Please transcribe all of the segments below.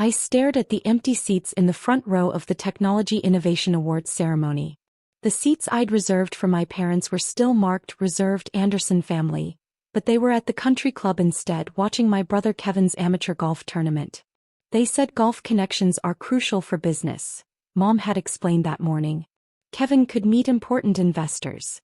I stared at the empty seats in the front row of the Technology Innovation Awards ceremony. The seats I'd reserved for my parents were still marked "Reserved Anderson Family," but they were at the country club instead, watching my brother Kevin's amateur golf tournament. They said golf connections are crucial for business, Mom had explained that morning. Kevin could meet important investors.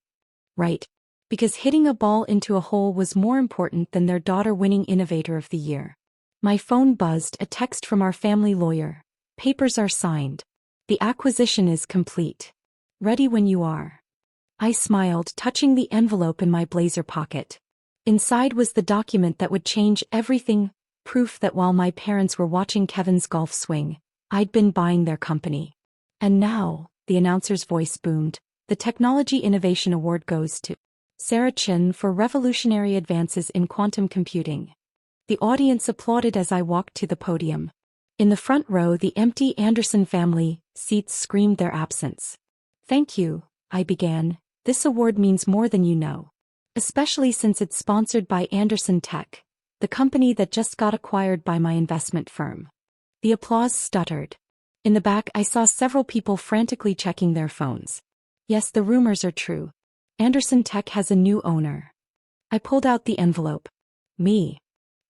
Right. Because hitting a ball into a hole was more important than their daughter winning Innovator of the Year. My phone buzzed, a text from our family lawyer. Papers are signed. The acquisition is complete. Ready when you are. I smiled, touching the envelope in my blazer pocket. Inside was the document that would change everything, proof that while my parents were watching Kevin's golf swing, I'd been buying their company. And now, the announcer's voice boomed, the Technology Innovation Award goes to Sarah Chin for revolutionary advances in quantum computing. The audience applauded as I walked to the podium. In the front row, the empty Anderson family seats screamed their absence. Thank you, I began. This award means more than you know. Especially since it's sponsored by Anderson Tech, the company that just got acquired by my investment firm. The applause stuttered. In the back, I saw several people frantically checking their phones. Yes, the rumors are true. Anderson Tech has a new owner. I pulled out the envelope. Me.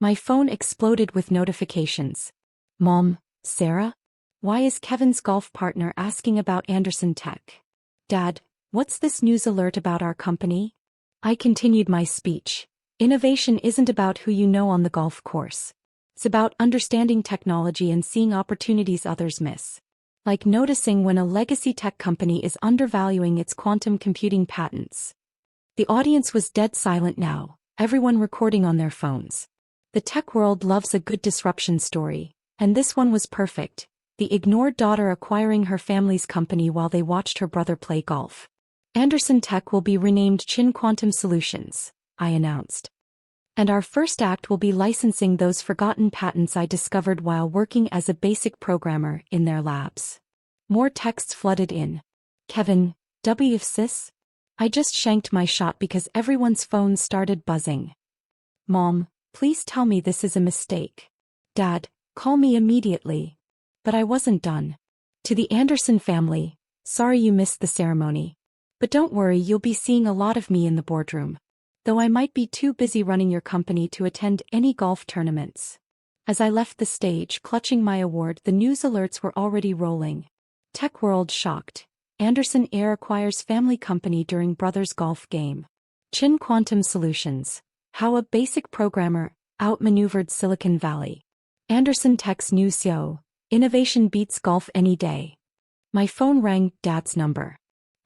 My phone exploded with notifications. Mom, Sarah? Why is Kevin's golf partner asking about Anderson Tech? Dad, what's this news alert about our company? I continued my speech. Innovation isn't about who you know on the golf course. It's about understanding technology and seeing opportunities others miss. Like noticing when a legacy tech company is undervaluing its quantum computing patents. The audience was dead silent now, everyone recording on their phones. The tech world loves a good disruption story, and this one was perfect. The ignored daughter acquiring her family's company while they watched her brother play golf. Anderson Tech will be renamed Chin Quantum Solutions, I announced. And our first act will be licensing those forgotten patents I discovered while working as a basic programmer in their labs. More texts flooded in. Kevin, sis? I just shanked my shot because everyone's phones started buzzing. Mom, please tell me this is a mistake. Dad, call me immediately. But I wasn't done. To the Anderson family, sorry you missed the ceremony. But don't worry, you'll be seeing a lot of me in the boardroom. Though I might be too busy running your company to attend any golf tournaments. As I left the stage clutching my award, the news alerts were already rolling. Tech world shocked. Anderson Air acquires family company during brothers golf game. Chin Quantum Solutions. How a basic programmer outmaneuvered Silicon Valley. Anderson Tech's new CEO. Innovation beats golf any day. My phone rang, Dad's number.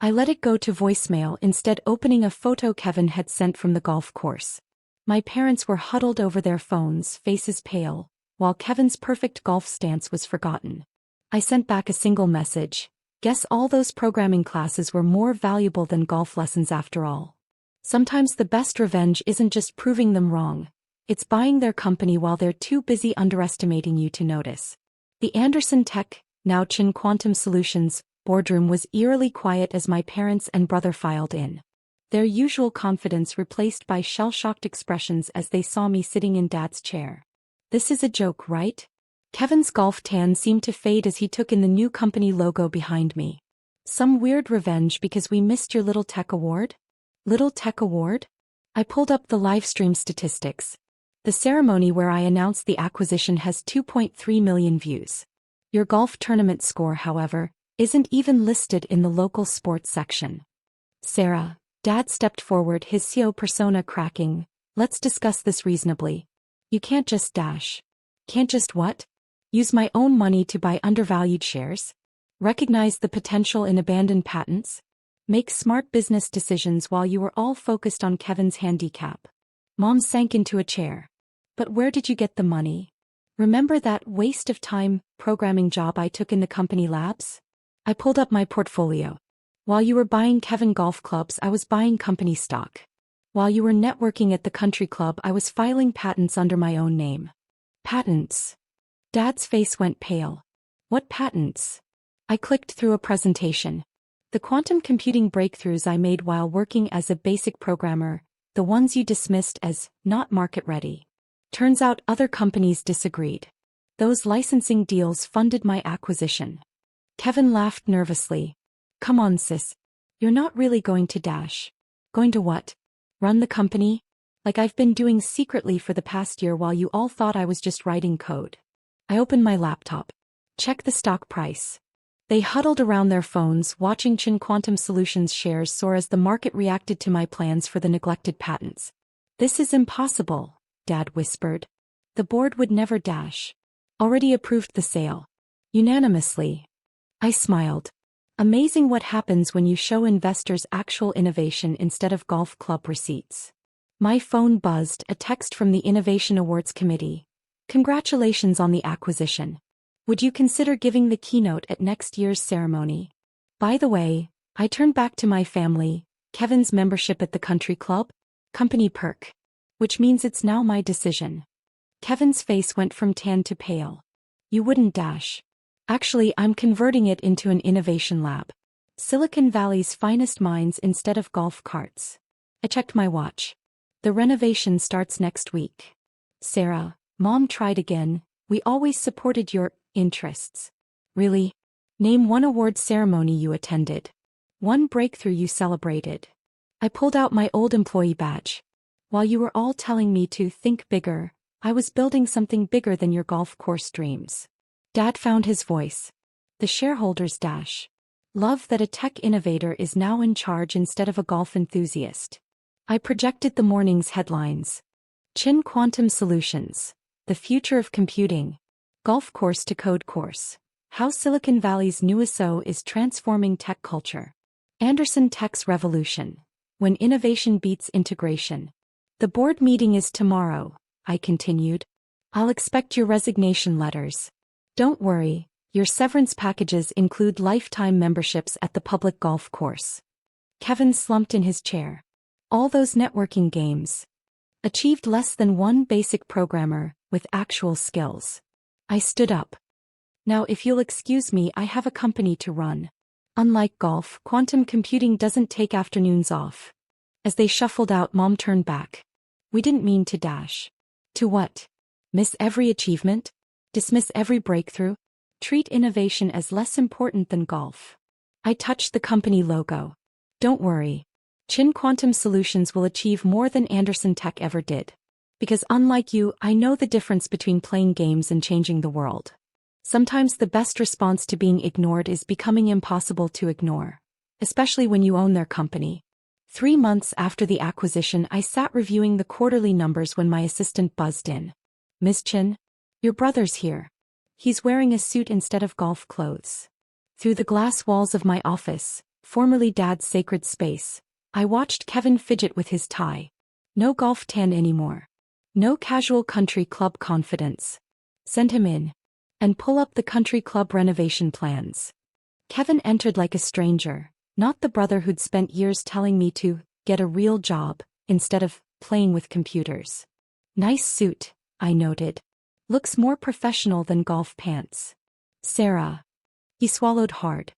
I let it go to voicemail, instead opening a photo Kevin had sent from the golf course. My parents were huddled over their phones, faces pale, while Kevin's perfect golf stance was forgotten. I sent back a single message. Guess all those programming classes were more valuable than golf lessons after all. Sometimes the best revenge isn't just proving them wrong. It's buying their company while they're too busy underestimating you to notice. The Anderson Tech, now Chin Quantum Solutions, boardroom was eerily quiet as my parents and brother filed in. Their usual confidence replaced by shell-shocked expressions as they saw me sitting in Dad's chair. This is a joke, right? Kevin's golf tan seemed to fade as he took in the new company logo behind me. Some weird revenge because we missed your Little Tech Award? Little Tech Award? I pulled up the livestream statistics. The ceremony where I announced the acquisition has 2.3 million views. Your golf tournament score, however, isn't even listed in the local sports section. Sarah, Dad stepped forward, his CEO persona cracking. Let's discuss this reasonably. You can't just dash. Can't just what? Use my own money to buy undervalued shares? Recognize the potential in abandoned patents? Make smart business decisions while you were all focused on Kevin's handicap. Mom sank into a chair. But where did you get the money? Remember that waste of time programming job I took in the company labs? I pulled up my portfolio. While you were buying Kevin golf clubs, I was buying company stock. While you were networking at the country club, I was filing patents under my own name. Patents. Dad's face went pale. What patents? I clicked through a presentation. The quantum computing breakthroughs I made while working as a basic programmer, the ones you dismissed as not market ready. Turns out other companies disagreed. Those licensing deals funded my acquisition. Kevin laughed nervously. Come on, sis. You're not really going to dash. Going to what? Run the company? Like I've been doing secretly for the past year while you all thought I was just writing code. I opened my laptop. Check the stock price. They huddled around their phones, watching Chin Quantum Solutions shares soar as the market reacted to my plans for the neglected patents. This is impossible, Dad whispered. The board would never dash. Already approved the sale. Unanimously. I smiled. Amazing what happens when you show investors actual innovation instead of golf club receipts. My phone buzzed, a text from the Innovation Awards Committee. Congratulations on the acquisition. Would you consider giving the keynote at next year's ceremony? By the way, I turned back to my family, Kevin's membership at the country club, company perk. Which means it's now my decision. Kevin's face went from tan to pale. You wouldn't dash. Actually, I'm converting it into an innovation lab. Silicon Valley's finest minds instead of golf carts. I checked my watch. The renovation starts next week. Sarah, Mom tried again. We always supported your interests. Really? Name one award ceremony you attended. One breakthrough you celebrated. I pulled out my old employee badge. While you were all telling me to think bigger, I was building something bigger than your golf course dreams. Dad found his voice. The shareholders dash. Love that a tech innovator is now in charge instead of a golf enthusiast. I projected the morning's headlines. Chin Quantum Solutions. The future of computing. Golf course to code course. How Silicon Valley's new SO is transforming tech culture. Anderson Tech's revolution. When innovation beats integration. The board meeting is tomorrow, I continued. I'll expect your resignation letters. Don't worry, your severance packages include lifetime memberships at the public golf course. Kevin slumped in his chair. All those networking games. Achieved less than one basic programmer, with actual skills. I stood up. Now if you'll excuse me, I have a company to run. Unlike golf, quantum computing doesn't take afternoons off. As they shuffled out, Mom turned back. We didn't mean to dash. To what? Miss every achievement? Dismiss every breakthrough? Treat innovation as less important than golf. I touched the company logo. Don't worry. Chin Quantum Solutions will achieve more than Anderson Tech ever did. Because unlike you, I know the difference between playing games and changing the world. Sometimes the best response to being ignored is becoming impossible to ignore. Especially when you own their company. 3 months after the acquisition, I sat reviewing the quarterly numbers when my assistant buzzed in. Ms. Chin? Your brother's here. He's wearing a suit instead of golf clothes. Through the glass walls of my office, formerly Dad's sacred space, I watched Kevin fidget with his tie. No golf tan anymore. No casual country club confidence. Send him in. And pull up the country club renovation plans. Kevin entered like a stranger, not the brother who'd spent years telling me to get a real job, instead of playing with computers. Nice suit, I noted. Looks more professional than golf pants. Sarah. He swallowed hard.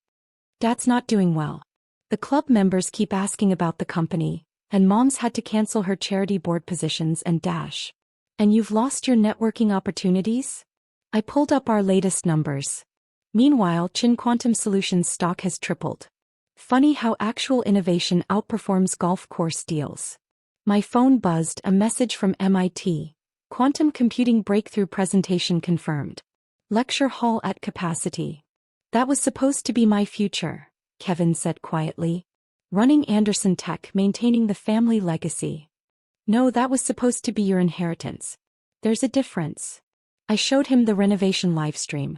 Dad's not doing well. The club members keep asking about the company, and Mom's had to cancel her charity board positions and dash. And you've lost your networking opportunities? I pulled up our latest numbers. Meanwhile, Chin Quantum Solutions stock has tripled. Funny how actual innovation outperforms golf course deals. My phone buzzed, a message from MIT. Quantum computing breakthrough presentation confirmed. Lecture hall at capacity. That was supposed to be my future, Kevin said quietly. Running Anderson Tech, maintaining the family legacy. No, that was supposed to be your inheritance. There's a difference. I showed him the renovation livestream.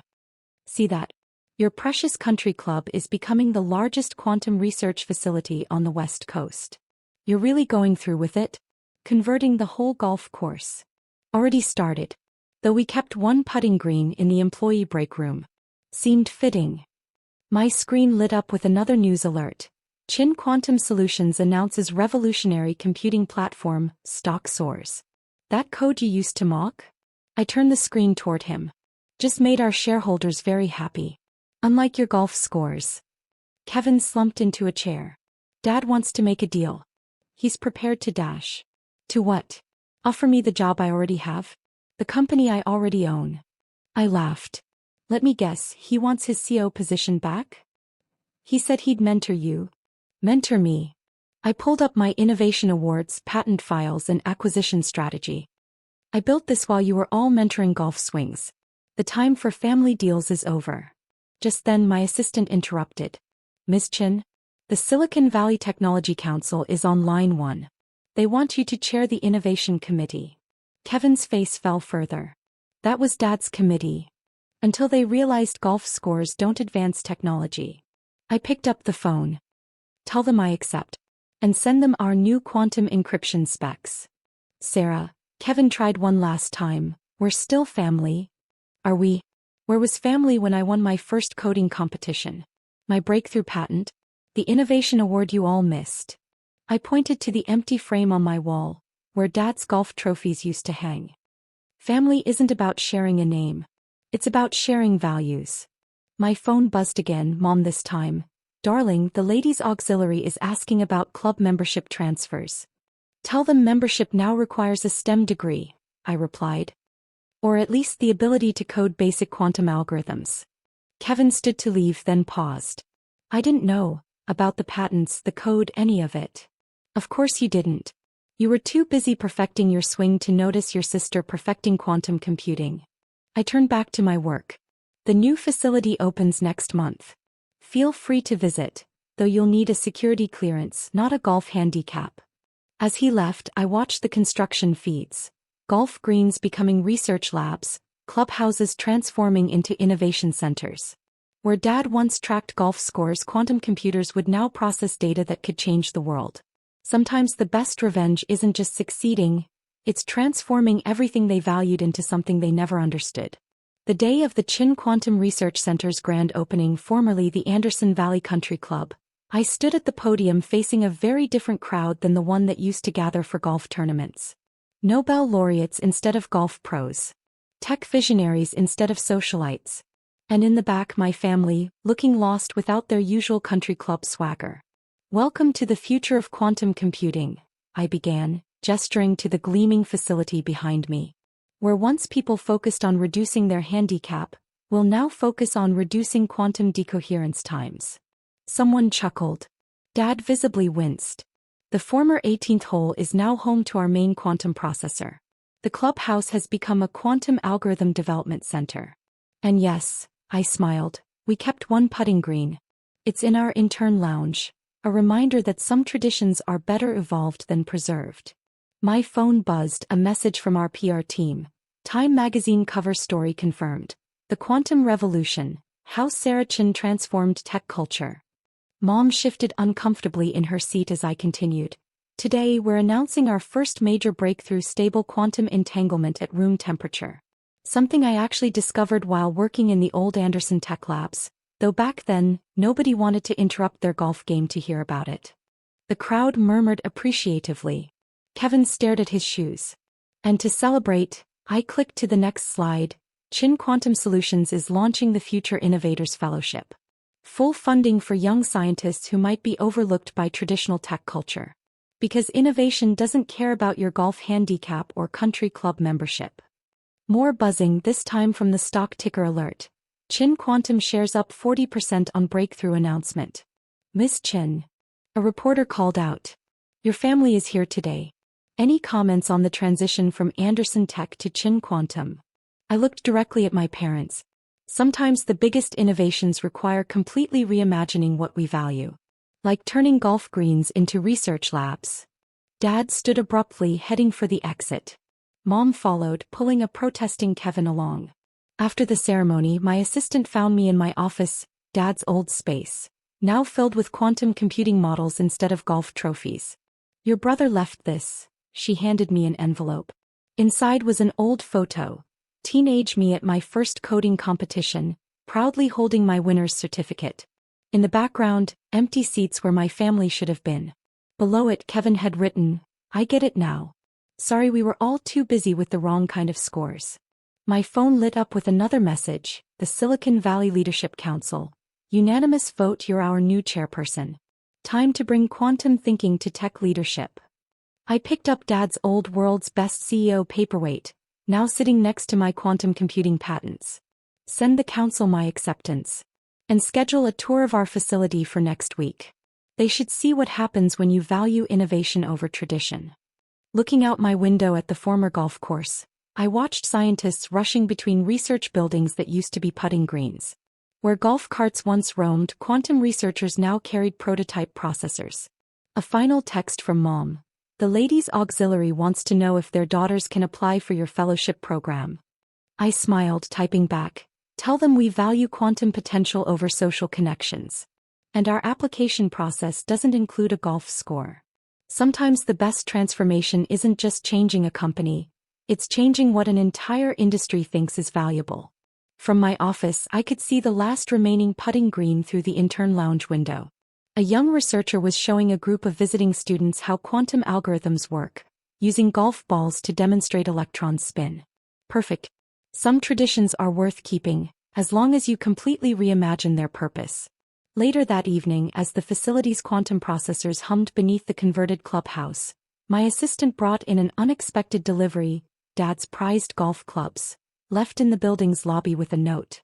See that? Your precious country club is becoming the largest quantum research facility on the West Coast. You're really going through with it? Converting the whole golf course. Already started. Though we kept one putting green in the employee break room. Seemed fitting. My screen lit up with another news alert. Chin Quantum Solutions announces revolutionary computing platform, stock soars. That code you used to mock? I turned the screen toward him. Just made our shareholders very happy. Unlike your golf scores. Kevin slumped into a chair. Dad wants to make a deal. He's prepared to dash. To what? Offer me the job I already have? The company I already own. I laughed. Let me guess, he wants his CO position back? He said he'd mentor you. Mentor me. I pulled up my Innovation Awards, patent files and acquisition strategy. I built this while you were all mentoring golf swings. The time for family deals is over. Just then my assistant interrupted. Ms. Chin, the Silicon Valley Technology Council is on line 1. They want you to chair the Innovation Committee. Kevin's face fell further. That was Dad's committee. Until they realized golf scores don't advance technology. I picked up the phone. Tell them I accept. And send them our new quantum encryption specs. Sarah, Kevin tried one last time. We're still family. Are we? Where was family when I won my first coding competition? My breakthrough patent? The innovation award you all missed. I pointed to the empty frame on my wall, where Dad's golf trophies used to hang. Family isn't about sharing a name. It's about sharing values. My phone buzzed again, Mom this time. Darling, the ladies' auxiliary is asking about club membership transfers. Tell them membership now requires a STEM degree, I replied. Or at least the ability to code basic quantum algorithms. Kevin stood to leave, then paused. I didn't know about the patents, the code, any of it. Of course you didn't. You were too busy perfecting your swing to notice your sister perfecting quantum computing. I turned back to my work. The new facility opens next month. Feel free to visit, though you'll need a security clearance, not a golf handicap. As he left, I watched the construction feeds. Golf greens becoming research labs, clubhouses transforming into innovation centers. Where Dad once tracked golf scores, quantum computers would now process data that could change the world. Sometimes the best revenge isn't just succeeding, it's transforming everything they valued into something they never understood. The day of the Chin Quantum Research Center's grand opening, formerly the Anderson Valley Country Club, I stood at the podium facing a very different crowd than the one that used to gather for golf tournaments. Nobel laureates instead of golf pros. Tech visionaries instead of socialites. And in the back, my family, looking lost without their usual country club swagger. Welcome to the future of quantum computing, I began, gesturing to the gleaming facility behind me. Where once people focused on reducing their handicap, will now focus on reducing quantum decoherence times. Someone chuckled. Dad visibly winced. The former 18th hole is now home to our main quantum processor. The clubhouse has become a quantum algorithm development center. And yes, I smiled, we kept one putting green. It's in our intern lounge, a reminder that some traditions are better evolved than preserved. My phone buzzed, a message from our PR team. Time magazine cover story confirmed. The Quantum Revolution, How Sarah Chin Transformed Tech Culture. Mom shifted uncomfortably in her seat as I continued. Today we're announcing our first major breakthrough: stable quantum entanglement at room temperature. Something I actually discovered while working in the old Anderson Tech Labs, though back then, nobody wanted to interrupt their golf game to hear about it. The crowd murmured appreciatively. Kevin stared at his shoes. And to celebrate, I clicked to the next slide. Chin Quantum Solutions is launching the Future Innovators Fellowship. Full funding for young scientists who might be overlooked by traditional tech culture. Because innovation doesn't care about your golf handicap or country club membership. More buzzing, this time from the stock ticker alert. Chin Quantum shares up 40% on breakthrough announcement. Miss Chin. A reporter called out. Your family is here today. Any comments on the transition from Anderson Tech to Chin Quantum? I looked directly at my parents. Sometimes the biggest innovations require completely reimagining what we value. Like turning golf greens into research labs. Dad stood abruptly, heading for the exit. Mom followed, pulling a protesting Kevin along. After the ceremony, my assistant found me in my office, Dad's old space, now filled with quantum computing models instead of golf trophies. Your brother left this. She handed me an envelope. Inside was an old photo. Teenage me at my first coding competition, proudly holding my winner's certificate. In the background, empty seats where my family should have been. Below it, Kevin had written, I get it now. Sorry, we were all too busy with the wrong kind of scores. My phone lit up with another message. The Silicon Valley Leadership Council. Unanimous vote, you're our new chairperson. Time to bring quantum thinking to tech leadership. I picked up Dad's old World's Best CEO paperweight, now sitting next to my quantum computing patents. Send the council my acceptance. And schedule a tour of our facility for next week. They should see what happens when you value innovation over tradition. Looking out my window at the former golf course, I watched scientists rushing between research buildings that used to be putting greens. Where golf carts once roamed, quantum researchers now carried prototype processors. A final text from Mom. The ladies' auxiliary wants to know if their daughters can apply for your fellowship program. I smiled, typing back. Tell them we value quantum potential over social connections. And our application process doesn't include a golf score. Sometimes the best transformation isn't just changing a company, it's changing what an entire industry thinks is valuable. From my office, I could see the last remaining putting green through the intern lounge window. A young researcher was showing a group of visiting students how quantum algorithms work, using golf balls to demonstrate electron spin. Perfect. Some traditions are worth keeping, as long as you completely reimagine their purpose. Later that evening, as the facility's quantum processors hummed beneath the converted clubhouse, my assistant brought in an unexpected delivery, Dad's prized golf clubs, left in the building's lobby with a note.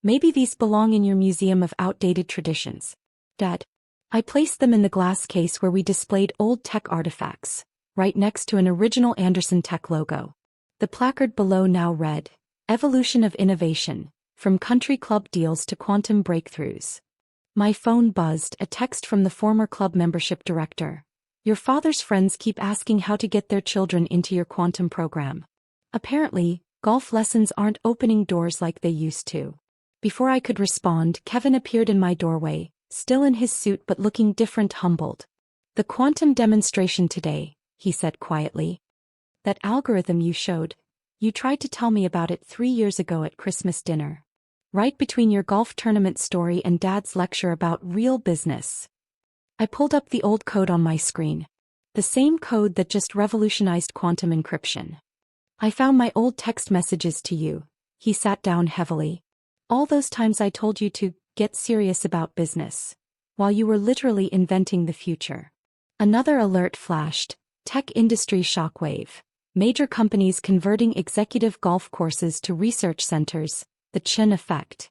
Maybe these belong in your museum of outdated traditions. Dad. I placed them in the glass case where we displayed old tech artifacts, right next to an original Anderson Tech logo. The placard below now read, Evolution of Innovation, from country club deals to quantum breakthroughs. My phone buzzed, a text from the former club membership director. Your father's friends keep asking how to get their children into your quantum program. Apparently, golf lessons aren't opening doors like they used to. Before I could respond, Kevin appeared in my doorway, still in his suit but looking different, humbled. The quantum demonstration today, he said quietly. That algorithm you showed, you tried to tell me about it 3 years ago at Christmas dinner. Right between your golf tournament story and Dad's lecture about real business. I pulled up the old code on my screen. The same code that just revolutionized quantum encryption. I found my old text messages to you. He sat down heavily. All those times I told you to get serious about business, while you were literally inventing the future. Another alert flashed. Tech industry shockwave. Major companies converting executive golf courses to research centers, the Chin effect.